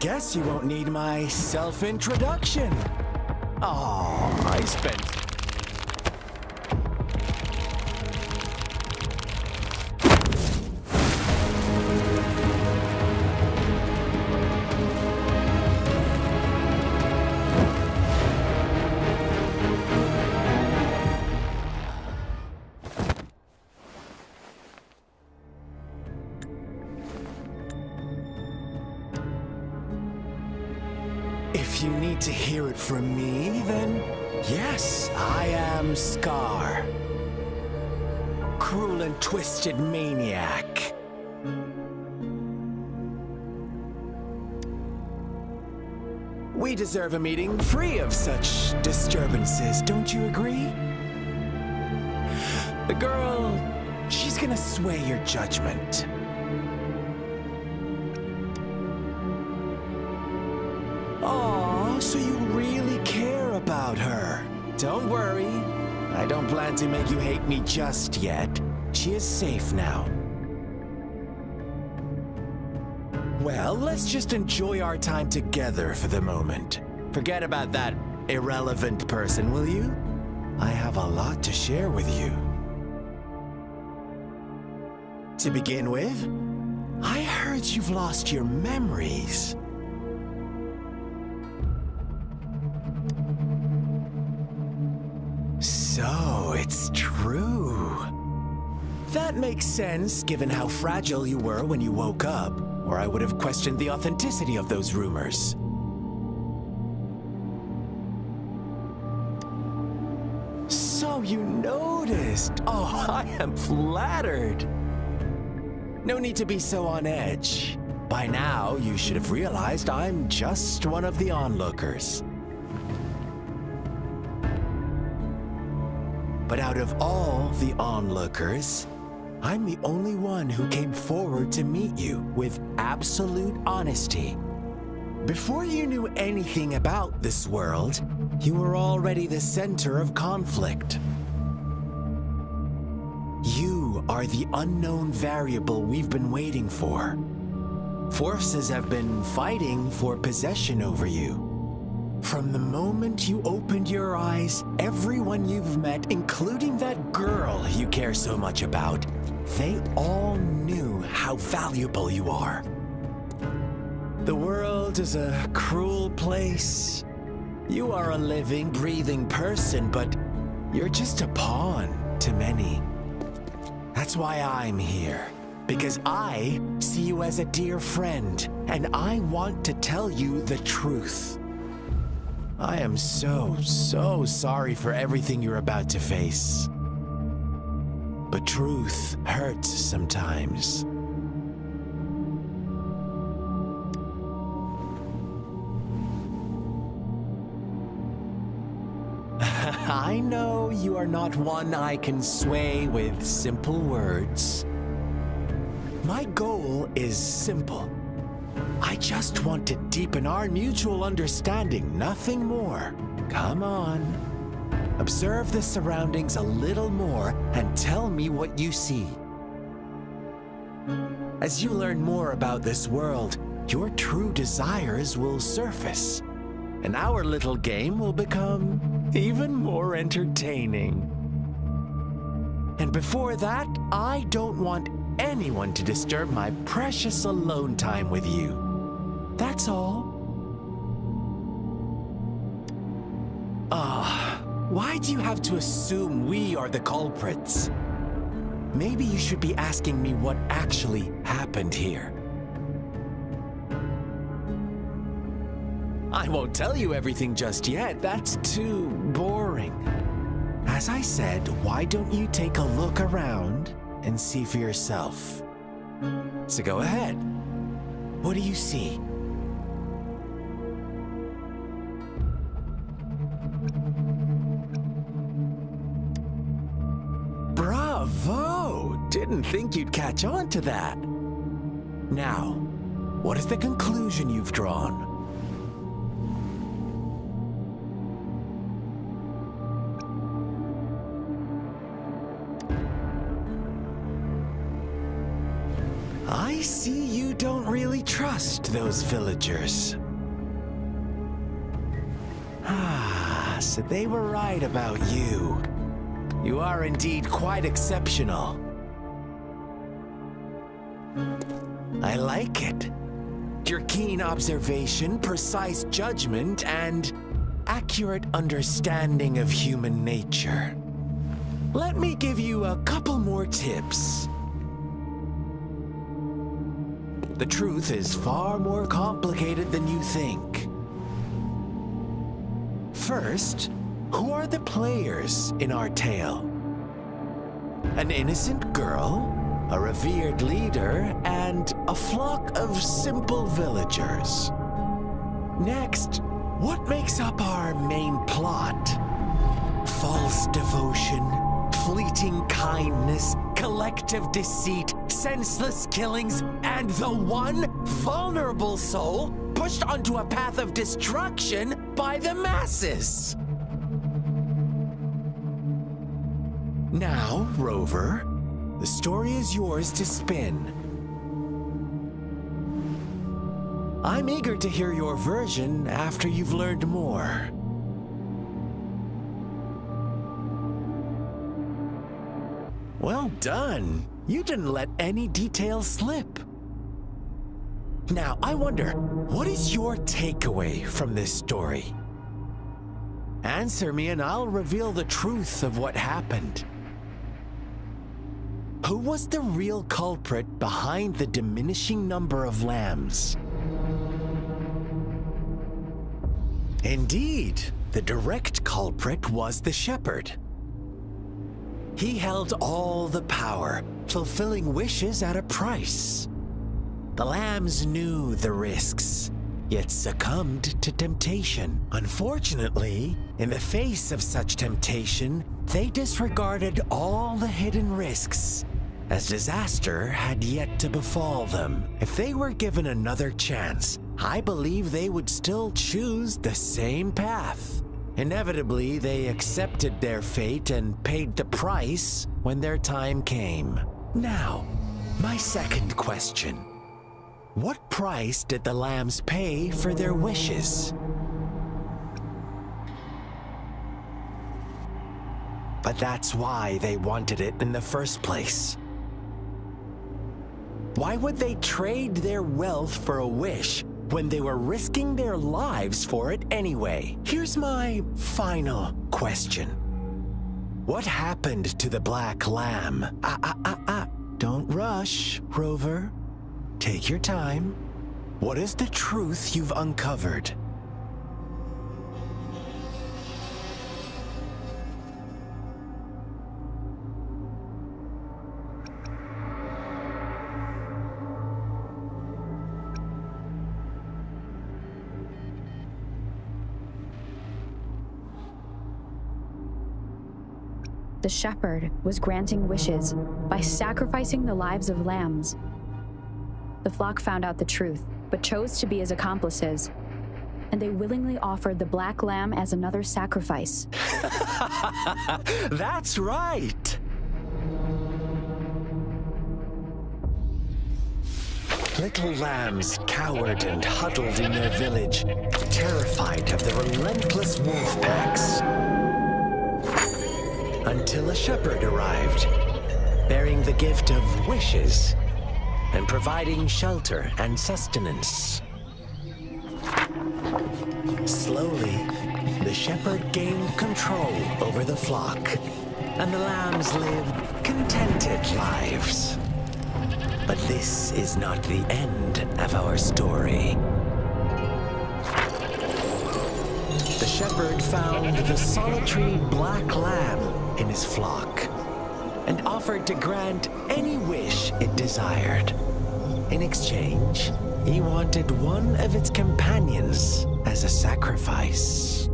guess you won't need my self-introduction. Oh, I spent... If you need to hear it from me, then yes, I am Scar. Cruel and twisted maniac. We deserve a meeting free of such disturbances, don't you agree? The girl, she's gonna sway your judgment. Aw, so you really care about her. Don't worry, I don't plan to make you hate me just yet. She is safe now. Well, let's just enjoy our time together for the moment. Forget about that irrelevant person, will you? I have a lot to share with you. To begin with, I heard you've lost your memories. So, it's true. That makes sense, given how fragile you were when you woke up, or I would have questioned the authenticity of those rumors. So you noticed. Oh, I am flattered. No need to be so on edge. By now, you should have realized I'm just one of the onlookers. But out of all the onlookers, I'm the only one who came forward to meet you with absolute honesty. Before you knew anything about this world, you were already the center of conflict. You are the unknown variable we've been waiting for. Forces have been fighting for possession over you. From the moment you opened your eyes, everyone you've met, including that girl you care so much about, they all knew how valuable you are. The world is a cruel place. You are a living, breathing person, but you're just a pawn to many. That's why I'm here, because I see you as a dear friend, and I want to tell you the truth. I am so sorry for everything you're about to face. But truth hurts sometimes. I know you are not one I can sway with simple words. My goal is simple. I just want to deepen our mutual understanding, nothing more. Come on. Observe the surroundings a little more and tell me what you see. As you learn more about this world, your true desires will surface, and our little game will become even more entertaining. And before that, I don't want anyone to disturb my precious alone time with you. That's all. Why do you have to assume we are the culprits? Maybe you should be asking me what actually happened here. I won't tell you everything just yet. That's too boring. As I said, why don't you take a look around and see for yourself? So go ahead. What do you see? Bravo! Didn't think you'd catch on to that. Now, what is the conclusion you've drawn? I see you don't really trust those villagers. Ah, so they were right about you. You are indeed quite exceptional. I like it. Your keen observation, precise judgment, and accurate understanding of human nature. Let me give you a couple more tips. The truth is far more complicated than you think. First, who are the players in our tale? An innocent girl, a revered leader, and a flock of simple villagers. Next, what makes up our main plot? False devotion, fleeting kindness, collective deceit, senseless killings, and the one vulnerable soul pushed onto a path of destruction by the masses. Now, Rover, the story is yours to spin. I'm eager to hear your version after you've learned more. Well done. You didn't let any details slip. Now, I wonder, what is your takeaway from this story? Answer me and I'll reveal the truth of what happened. Who was the real culprit behind the diminishing number of lambs? Indeed, the direct culprit was the shepherd. He held all the power, fulfilling wishes at a price. The lambs knew the risks, yet succumbed to temptation. Unfortunately, in the face of such temptation, they disregarded all the hidden risks, as disaster had yet to befall them. If they were given another chance, I believe they would still choose the same path. Inevitably, they accepted their fate and paid the price when their time came. Now, my second question. What price did the lambs pay for their wishes? But that's why they wanted it in the first place. Why would they trade their wealth for a wish when they were risking their lives for it anyway? Here's my final question. What happened to the black lamb? Don't rush, Rover. Take your time. What is the truth you've uncovered? The shepherd was granting wishes by sacrificing the lives of lambs. The flock found out the truth, but chose to be his accomplices, and they willingly offered the black lamb as another sacrifice. That's right! Little lambs cowered and huddled in their village, terrified of the relentless wolf packs. Until a shepherd arrived, bearing the gift of wishes and providing shelter and sustenance. Slowly, the shepherd gained control over the flock, and the lambs lived contented lives. But this is not the end of our story. The shepherd found the solitary black lamb in his flock and offered to grant any wish it desired. In exchange, he wanted one of its companions as a sacrifice.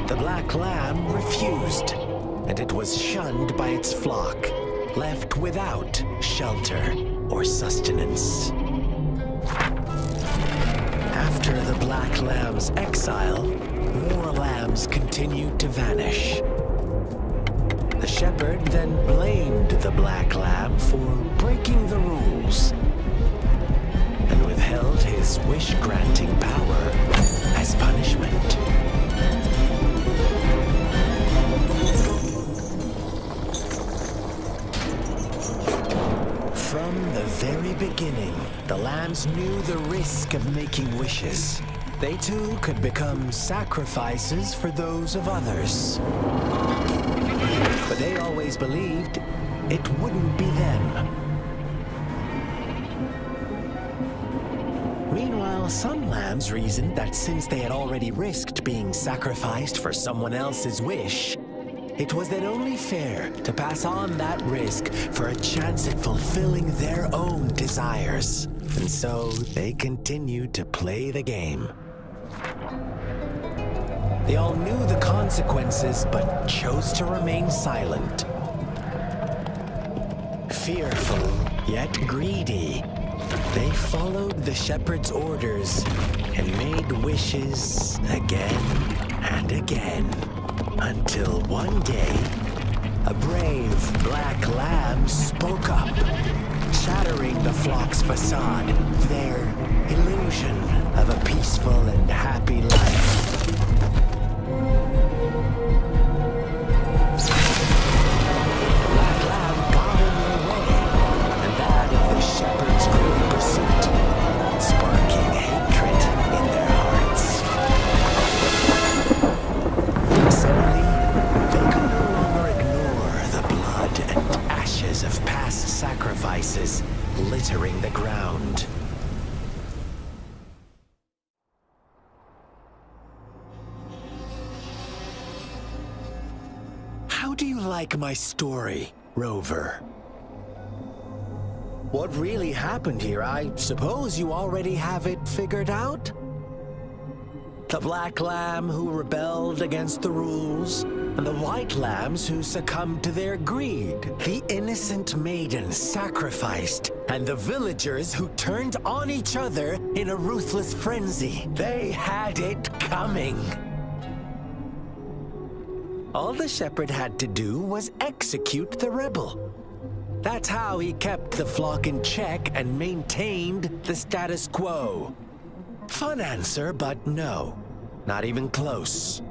The black lamb refused, and it was shunned by its flock, left without shelter or sustenance. After the black lamb's exile, more lambs continued to vanish. The shepherd then blamed the black lamb for breaking the rules and withheld his wish-granting power as punishment. From the very beginning, the lambs knew the risk of making wishes. They too could become sacrifices for those of others. But they always believed it wouldn't be them. Meanwhile, some lambs reasoned that since they had already risked being sacrificed for someone else's wish, it was then only fair to pass on that risk for a chance at fulfilling their own desires. And so they continued to play the game. They all knew the consequences, but chose to remain silent. Fearful, yet greedy, they followed the shepherd's orders and made wishes again and again. Until one day, a brave black lamb spoke up, shattering the flock's facade, their illusion of a peaceful and happy life. Black lamb got in their way, and that of the shepherd's cruel pursuit, sparking hatred in their hearts. Suddenly, they could no longer ignore the blood and ashes of past sacrifices littering the ground. How do you like my story, Rover? What really happened here? I suppose you already have it figured out? The black lamb who rebelled against the rules, and the white lambs who succumbed to their greed. The innocent maiden sacrificed, and the villagers who turned on each other in a ruthless frenzy. They had it coming. All the shepherd had to do was execute the rebel. That's how he kept the flock in check and maintained the status quo. Fun answer, but no, not even close.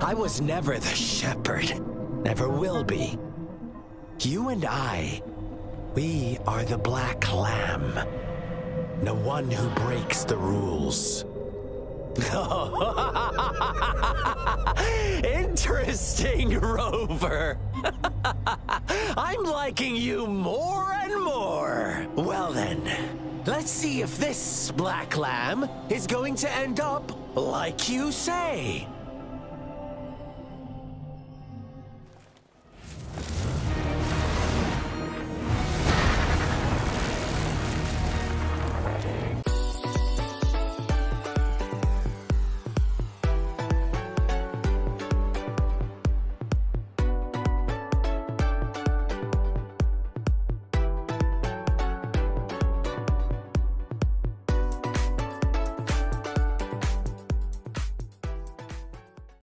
I was never the shepherd, never will be. You and I, we are the black lamb, the one who breaks the rules. Interesting, Rover. I'm liking you more and more. Well then, let's see if this black lamb is going to end up like you say.